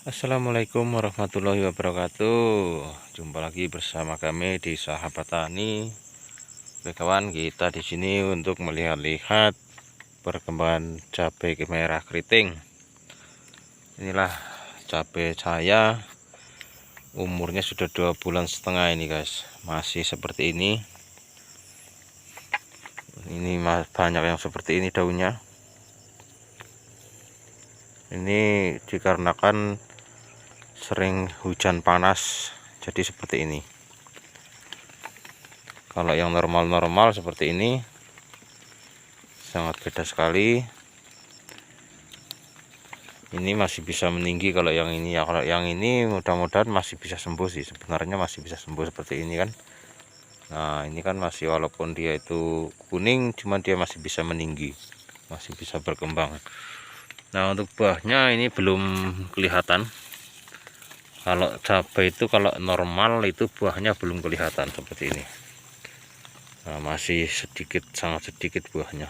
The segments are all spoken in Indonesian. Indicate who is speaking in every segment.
Speaker 1: Assalamualaikum warahmatullahi wabarakatuh. Jumpa lagi bersama kami di Sahabat Tani. Oke kawan, kita di sini untuk melihat-lihat perkembangan cabai merah keriting. Inilah cabai saya, umurnya sudah 2,5 bulan ini guys. Masih seperti ini. Ini banyak yang seperti ini daunnya. Ini dikarenakan sering hujan panas, jadi seperti ini. Kalau yang normal-normal seperti ini sangat beda sekali. Ini masih bisa meninggi kalau yang ini ya. Kalau yang ini mudah-mudahan masih bisa sembuh sih, sebenarnya masih bisa sembuh seperti ini kan. Nah ini kan masih, walaupun dia itu kuning, cuman dia masih bisa meninggi, masih bisa berkembang. Nah untuk buahnya ini belum kelihatan. Kalau cabai itu kalau normal itu buahnya belum kelihatan seperti ini. Nah, masih sedikit, sangat sedikit buahnya.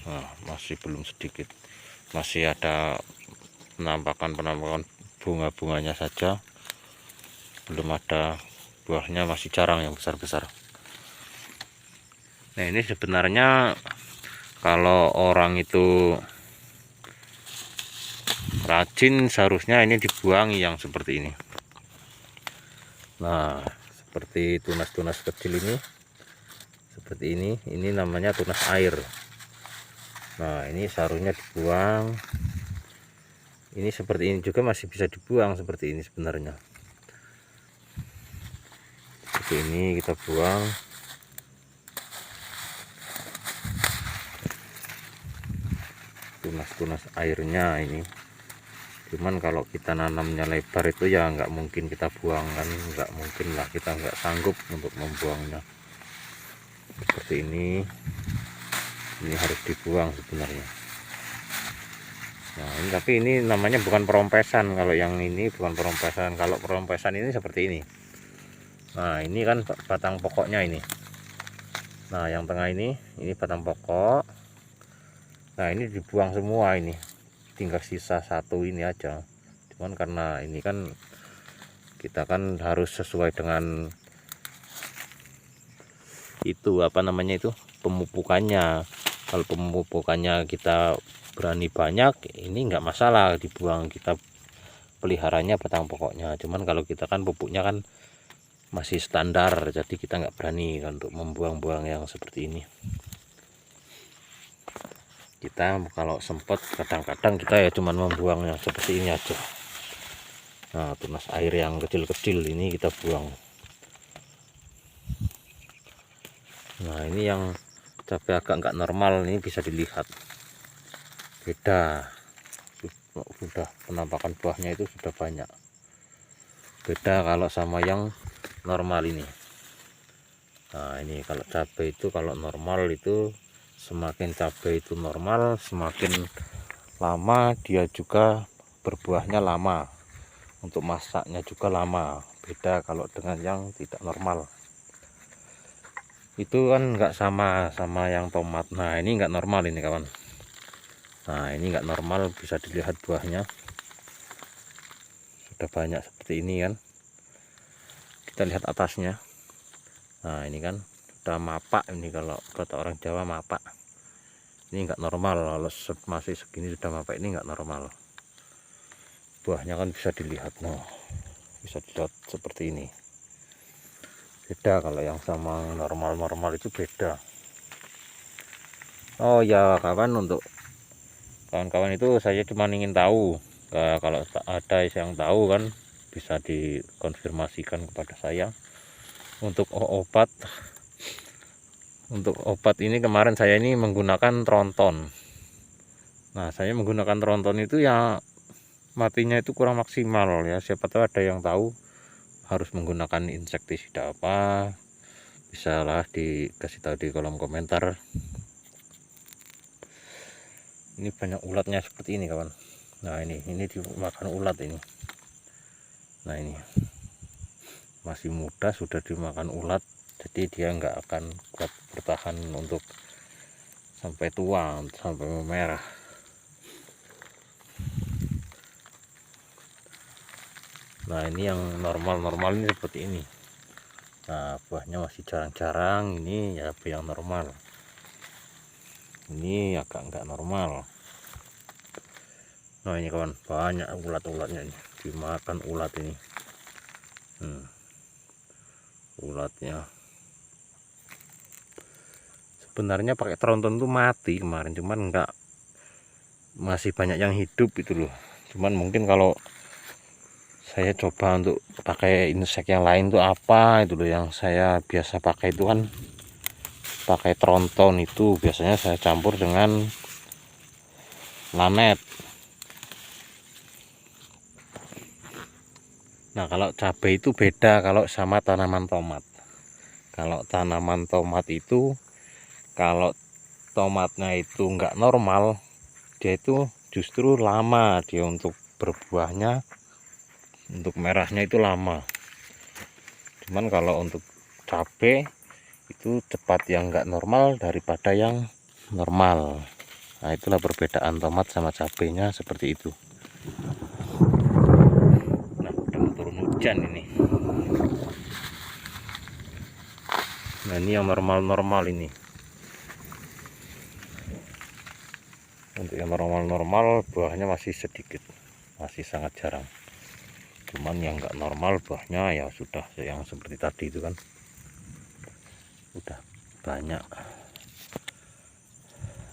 Speaker 1: Nah, masih belum sedikit, masih ada penampakan bunga-bunganya saja, belum ada buahnya, masih jarang yang besar-besar. Nah ini sebenarnya kalau orang itu rajin seharusnya ini dibuang yang seperti ini. Nah seperti tunas-tunas kecil ini, seperti ini namanya tunas air. Nah ini seharusnya dibuang. Ini seperti ini juga masih bisa dibuang seperti ini sebenarnya. Seperti ini kita buang. Tunas-tunas airnya ini. Cuman kalau kita nanamnya lebar itu ya nggak mungkin kita buang kan, nggak mungkin lah, kita nggak sanggup untuk membuangnya. Seperti ini harus dibuang sebenarnya. Nah ini, tapi ini namanya bukan perompesan. Kalau yang ini bukan perompesan. Kalau perompesan ini seperti ini. Nah ini kan batang pokoknya ini. Nah yang tengah ini batang pokok. Nah ini dibuang semua, ini tinggal sisa satu ini aja. Cuman karena ini kan kita kan harus sesuai dengan itu apa namanya itu pemupukannya. Kalau pemupukannya kita berani banyak, ini enggak masalah dibuang, kita peliharanya batang pokoknya. Cuman kalau kita kan pupuknya kan masih standar, jadi kita nggak berani kan untuk membuang-buang yang seperti ini. Kita kalau sempat kadang-kadang kita ya cuman membuang yang seperti ini aja. Nah tunas air yang kecil-kecil ini kita buang. Nah ini yang cabai agak nggak normal, ini bisa dilihat beda, sudah penampakan buahnya itu sudah banyak, beda kalau sama yang normal ini. Nah ini kalau cabai itu kalau normal itu semakin cabai itu normal, semakin lama dia juga berbuahnya lama, untuk masaknya juga lama. Beda kalau dengan yang tidak normal, itu kan nggak sama yang tomat. Nah ini nggak normal ini kawan. Nah ini nggak normal, bisa dilihat buahnya sudah banyak seperti ini kan. Kita lihat atasnya. Nah ini kan sudah mapak, ini kalau kata orang Jawa mapak. Ini nggak normal, kalau masih segini sudah mapak, ini nggak normal. Buahnya kan bisa dilihat, nah bisa dilihat seperti ini. Beda kalau yang sama normal itu beda. Oh ya kawan, untuk kawan-kawan itu saya cuma ingin tahu, kalau ada yang tahu kan bisa dikonfirmasikan kepada saya. Untuk obat ini kemarin saya ini menggunakan tronton. Nah saya menggunakan tronton itu ya matinya itu kurang maksimal ya. Siapa tahu ada yang tahu harus menggunakan insektisida apa, bisalah dikasih tahu di kolom komentar. Ini banyak ulatnya seperti ini kawan. Nah ini dimakan ulat ini. Nah ini masih muda sudah dimakan ulat, jadi dia nggak akan kuat bertahan untuk sampai tua, sampai memerah. Nah ini yang normal-normal ini seperti ini. Nah buahnya masih jarang-jarang, ini ya yang normal. Ini agak enggak normal. Nah ini kawan, banyak ulat-ulatnya ini, dimakan ulat ini. Ulatnya sebenarnya pakai tronton tuh mati kemarin, cuman enggak, masih banyak yang hidup itu loh. Cuman mungkin kalau saya coba untuk pakai insek yang lain tuh apa itu loh, yang saya biasa pakai itu kan pakai tronton, itu biasanya saya campur dengan lanet. Nah kalau cabai itu beda kalau sama tanaman tomat. Kalau tanaman tomat itu, kalau tomatnya itu enggak normal, dia itu justru lama dia untuk berbuahnya, untuk merahnya itu lama. Cuman kalau untuk cabai itu cepat yang enggak normal daripada yang normal. Nah itulah perbedaan tomat sama cabainya seperti itu. Nah udah mau turun hujan ini. Nah ini yang normal-normal ini. Untuk yang normal-normal buahnya masih sedikit, masih sangat jarang. Cuman yang enggak normal buahnya ya sudah yang seperti tadi itu kan udah banyak.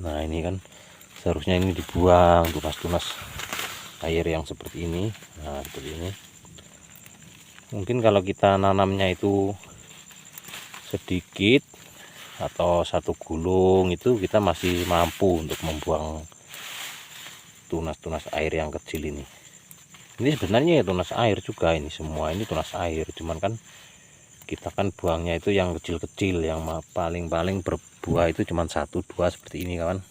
Speaker 1: Nah ini kan seharusnya ini dibuang tunas-tunas air yang seperti ini. Nah seperti ini. Mungkin kalau kita nanamnya itu sedikit atau satu gulung itu kita masih mampu untuk membuang tunas-tunas air yang kecil ini. Ini sebenarnya ya tunas air juga, ini semua ini tunas air, cuman kan kita kan buangnya itu yang kecil-kecil, yang paling-paling berbuah itu cuman 1-2 seperti ini kawan.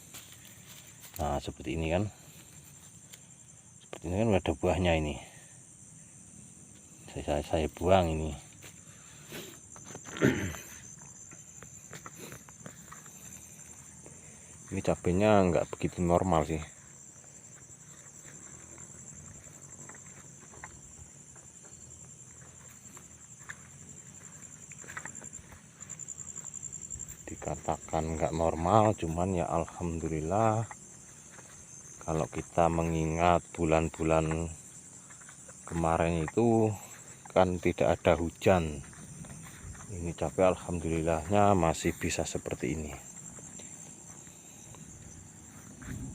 Speaker 1: Nah seperti ini kan, seperti ini kan ada buahnya ini. Saya buang ini. Ini cabenya nggak begitu normal sih. Dikatakan nggak normal, cuman ya alhamdulillah kalau kita mengingat bulan-bulan kemarin itu kan tidak ada hujan. Ini cabai alhamdulillahnya masih bisa seperti ini.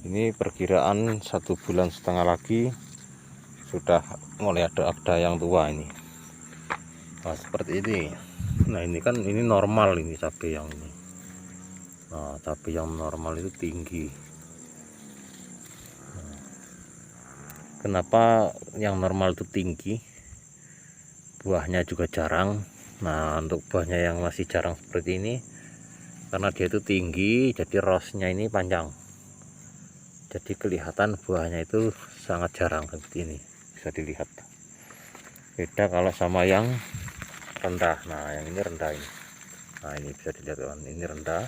Speaker 1: Ini perkiraan 1,5 bulan lagi sudah mulai ada yang tua ini. Nah seperti ini. Nah ini kan ini normal, ini cabai yang ini. Nah cabai yang normal itu tinggi. Nah, kenapa yang normal itu tinggi? Buahnya juga jarang. Nah untuk buahnya yang masih jarang seperti ini, karena dia itu tinggi, jadi rosnya ini panjang, jadi kelihatan buahnya itu sangat jarang seperti ini, bisa dilihat. Beda kalau sama yang rendah. Nah yang ini rendah ini. Nah ini bisa dilihat kawan, ini rendah.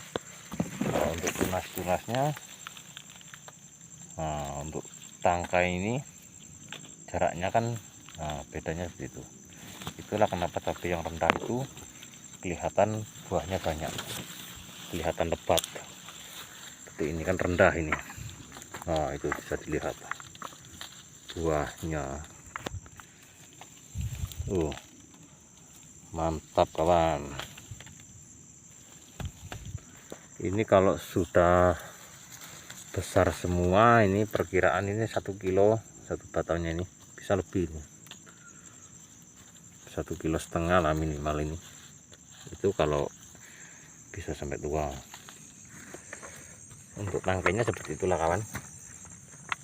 Speaker 1: Nah, untuk tunas-tunasnya, nah untuk tangkai ini jaraknya kan, nah bedanya seperti itu. Itulah kenapa cabai yang rendah itu kelihatan buahnya banyak, kelihatan lebat. Seperti ini kan rendah ini. Nah itu bisa dilihat buahnya. Mantap kawan. Ini kalau sudah besar semua, ini perkiraan ini 1 kilo satu batangnya, ini bisa lebih ini, 1,5 kilo lah minimal ini. Itu kalau bisa sampai tua. Untuk tangkainya seperti itulah kawan.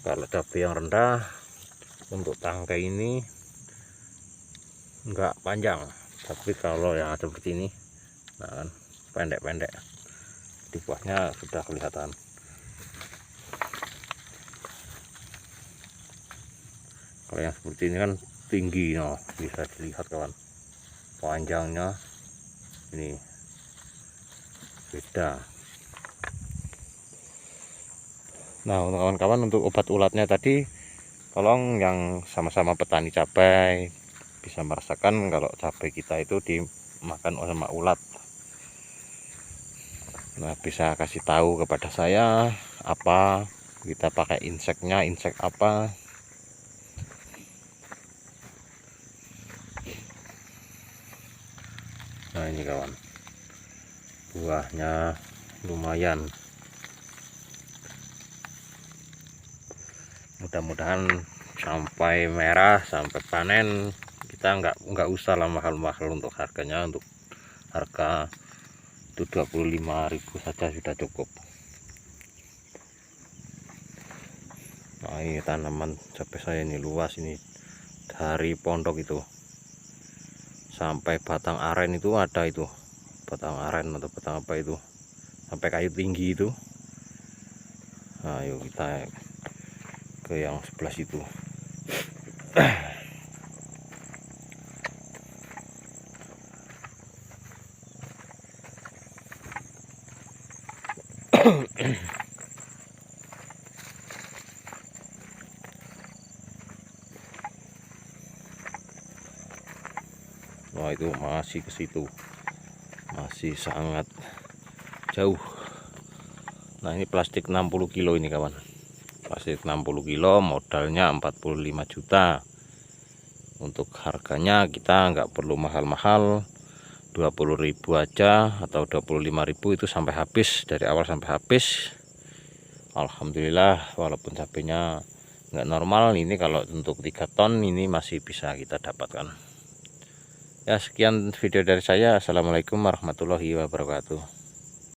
Speaker 1: Kalau cabai yang rendah, untuk tangkai ini enggak panjang, tapi kalau yang seperti ini, nah kan pendek-pendek, di buahnya sudah kelihatan. Kalau yang seperti ini kan tinggi, no, bisa dilihat kawan, panjangnya ini beda. Nah untuk kawan-kawan, untuk obat ulatnya tadi tolong yang sama-sama petani cabai, bisa merasakan kalau cabai kita itu dimakan sama ulat. Nah, bisa kasih tahu kepada saya apa kita pakai inseknya, insek apa. Nah, ini kawan, buahnya lumayan. Mudah-mudahan sampai merah, sampai panen kita nggak usah lah mahal-mahal untuk harganya. Untuk harga itu 25.000 saja sudah cukup. Nah, ini tanaman cabai saya ini luas, ini dari pondok itu sampai batang aren itu ada, itu batang aren atau batang apa itu, sampai kayu tinggi itu. Nah, ayo kita ke yang sebelah situ. Wah, itu masih ke situ, masih sangat jauh. Nah, ini plastik 60 kilo ini kawan, plastik 60 kilo modalnya 45 juta. Untuk harganya kita nggak perlu mahal-mahal, 20.000 aja atau 25.000 itu sampai habis, dari awal sampai habis. Alhamdulillah, walaupun cabenya nggak normal, ini kalau untuk 3 ton ini masih bisa kita dapatkan. Ya, sekian video dari saya. Assalamualaikum warahmatullahi wabarakatuh.